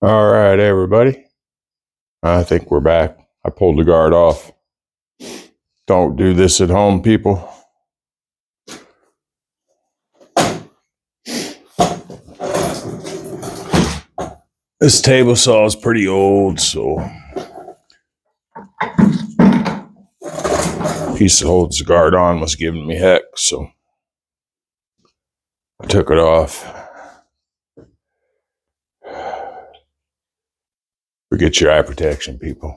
All right, everybody. I think we're back. I pulled the guard off. Don't do this at home, people. This table saw is pretty old, so the piece that holds the guard on was giving me heck, so I took it off. Forget your eye protection, people.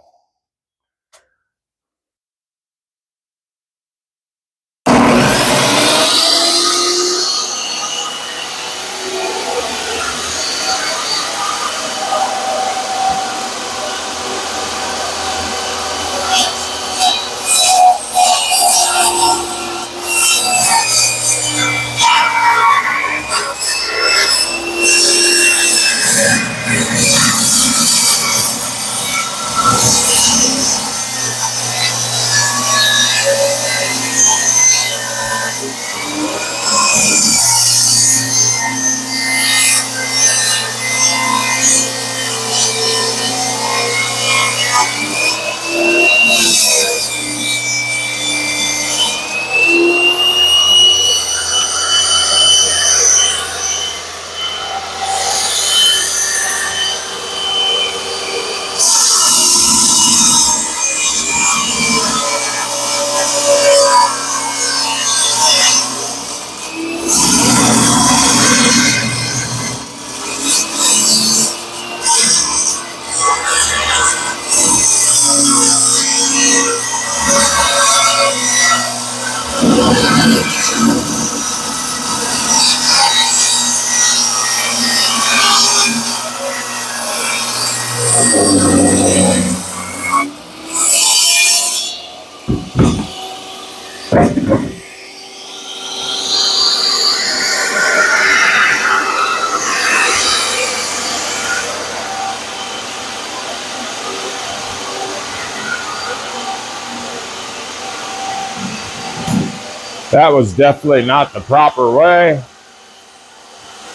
That was definitely not the proper way,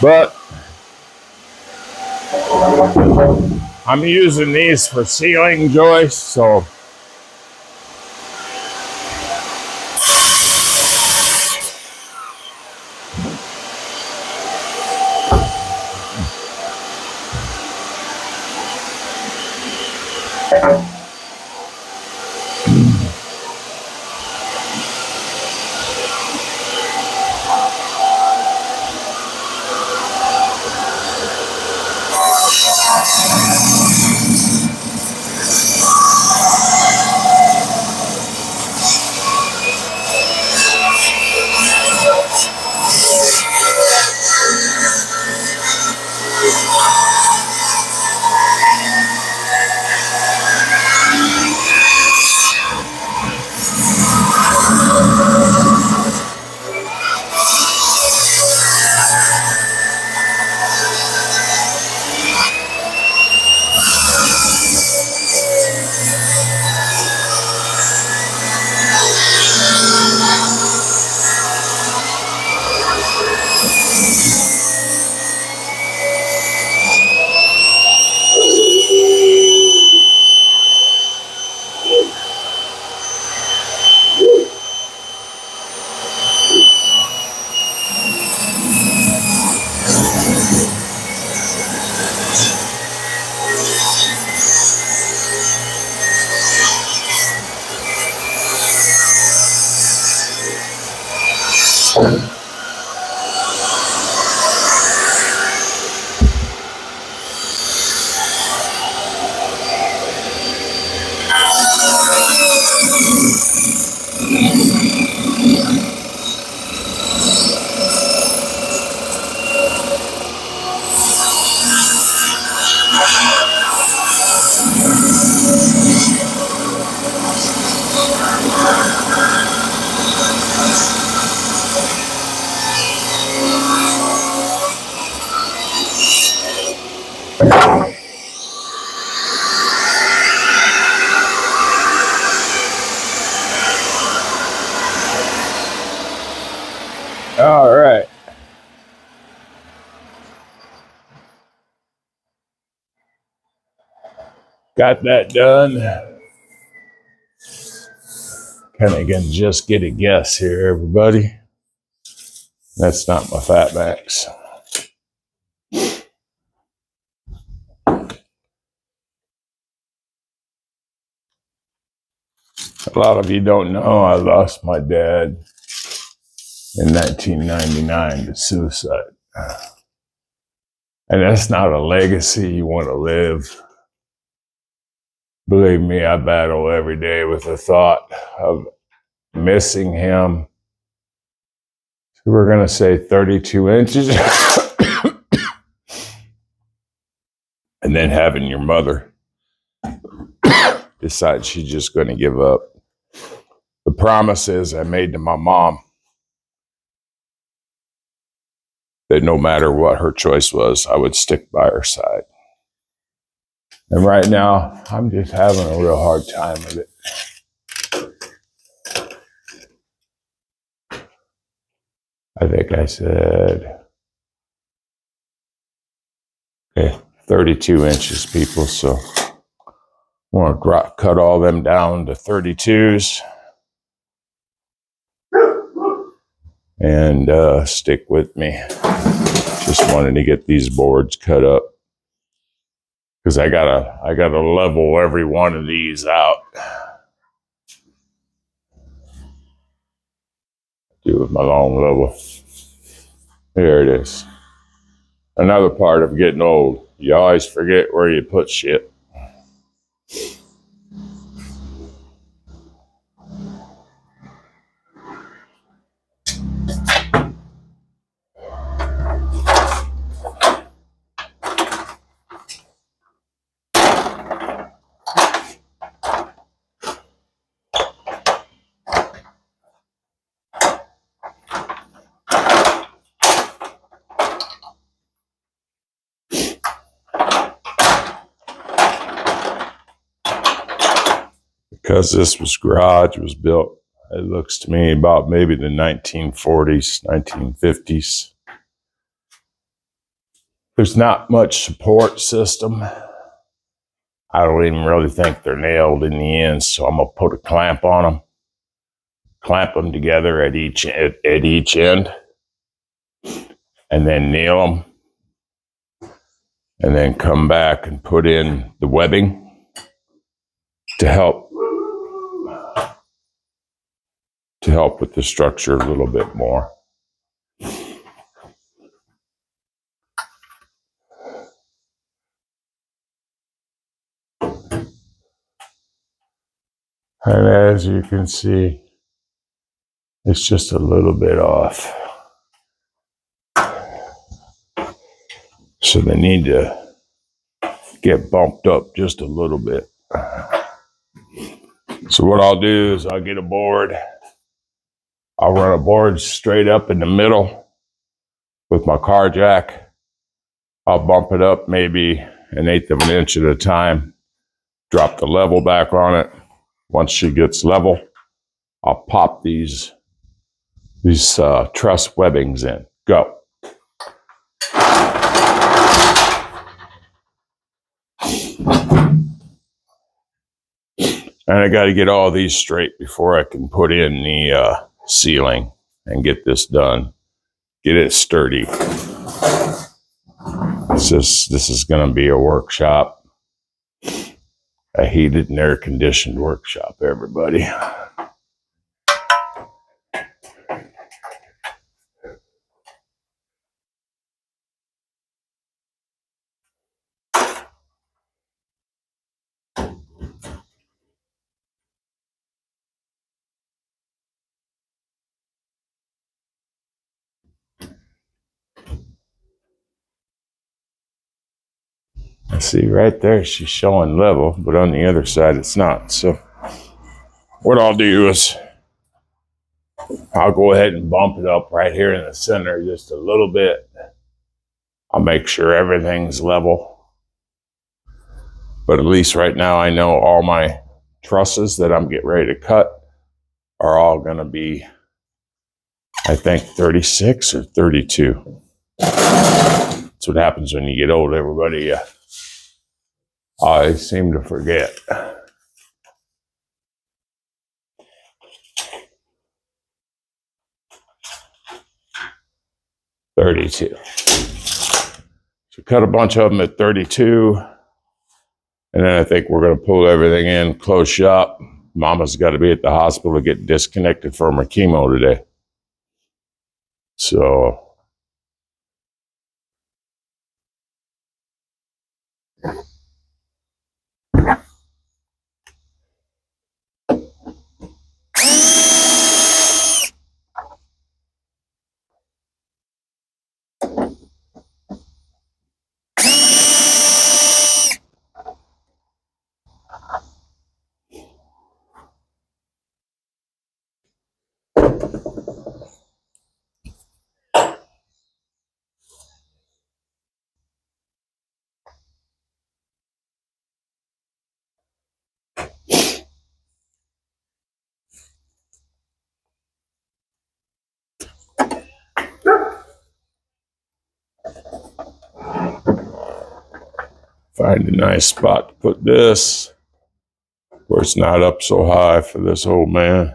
but I'm using these for ceiling joists, so all right. got that done. Kind of gonna just get a guess here, everybody. That's not my fat max. A lot of you don't know I lost my dad in 1999 to suicide. And that's not a legacy you want to live. Believe me, I battle every day with the thought of missing him. So we're going to say 32 inches. And then having your mother decide she's just going to give up. The promises I made to my mom that no matter what her choice was, I would stick by her side. And right now, I'm just having a real hard time with it. I think I said, okay, 32 inches, people. So I want to cut all them down to 32s. And stick with me. Just wanted to get these boards cut up because I gotta level every one of these out. Do with my long level. There it is. Another part of getting old. You always forget where you put shit. Because this garage was built, it looks to me about maybe the 1940s, 1950s. There's not much support system. I don't even really think they're nailed in the end, so I'm gonna put a clamp on them, clamp them together at each end, and then nail them, and then come back and put in the webbing to help with the structure a little bit more. And as you can see, it's just a little bit off. So they need to get bumped up just a little bit. So what I'll do is I'll get a board. I'll run a board straight up in the middle with my car jack. I'll bump it up maybe 1/8 of an inch at a time. Drop the level back on it. Once she gets level, I'll pop these truss webbings in. Go. And I got to get all these straight before I can put in the ceiling and get this done. Get it sturdy. This is going to be a workshop. A heated and air-conditioned workshop, everybody. See, right there, she's showing level, but on the other side, it's not. So what I'll do is I'll go ahead and bump it up right here in the center just a little bit. I'll make sure everything's level. But at least right now, I know all my trusses that I'm getting ready to cut are all going to be, I think, 36 or 32. That's what happens when you get old, everybody. I seem to forget. $32. So cut a bunch of them at 32. And then I think we're going to pull everything in, close shop. Mama's got to be at the hospital to get disconnected from her chemo today. So find a nice spot to put this where it's not up so high for this old man.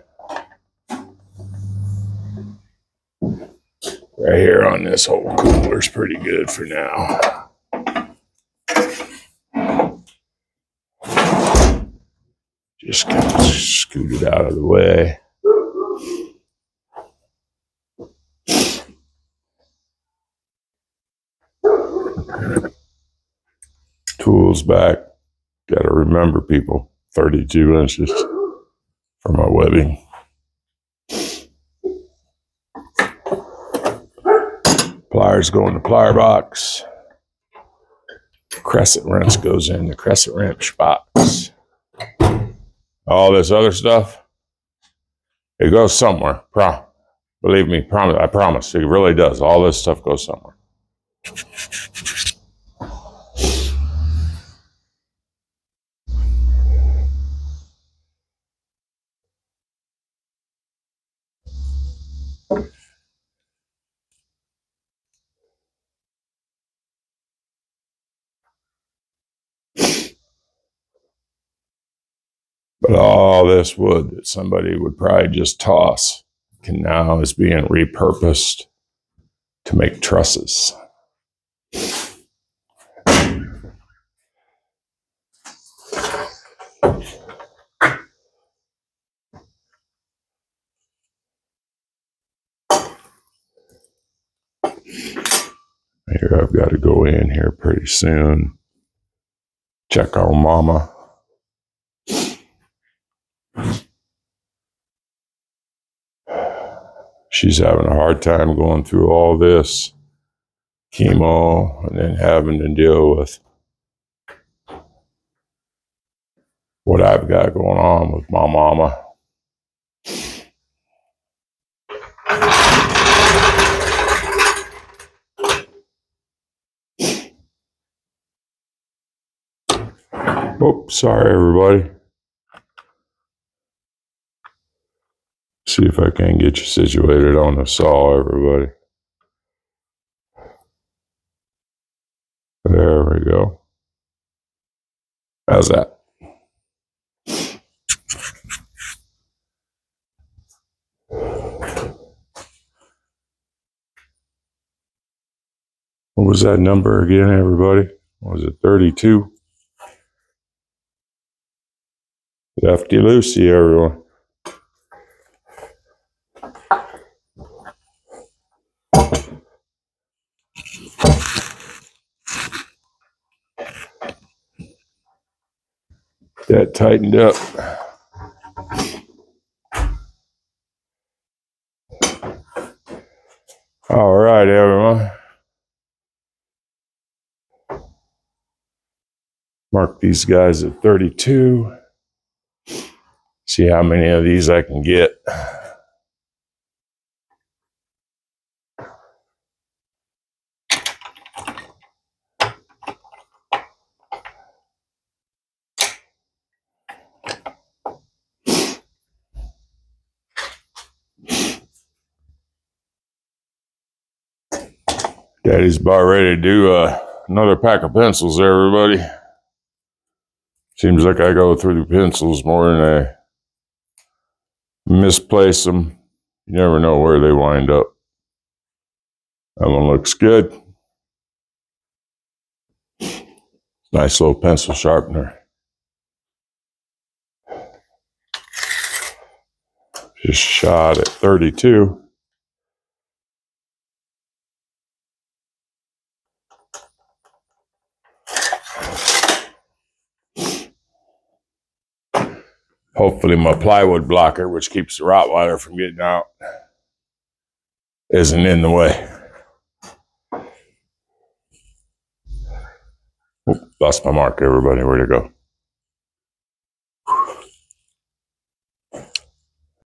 Right here on this whole cooler is pretty good for now. Just kind of scoot it out of the way. Tools back. Got to remember, people, 32 inches for my webbing. Pliers go in the plier box. Crescent wrench goes in the crescent wrench box. All this other stuff, it goes somewhere. Believe me, I promise. It really does. All this stuff goes somewhere. But all this wood that somebody would probably just toss can now is being repurposed to make trusses. Here, I've got to go in here pretty soon. Check on Mama. She's having a hard time going through all this chemo and then having to deal with what I've got going on with my mama. Oops, sorry everybody. See if I can get you situated on the saw, everybody. There we go. How's that? What was that number again, everybody? What was it, 32? Lefty loosey, everyone. That tightened up. All right, everyone. Mark these guys at 32. See how many of these I can get. Daddy's about ready to do another pack of pencils, everybody. Seems like I go through the pencils more than I misplace them. You never know where they wind up. That one looks good. Nice little pencil sharpener. Just shot at 32. Hopefully my plywood blocker, which keeps the Rottweiler from getting out, isn't in the way. Oop, lost my mark, everybody. Where'd it go?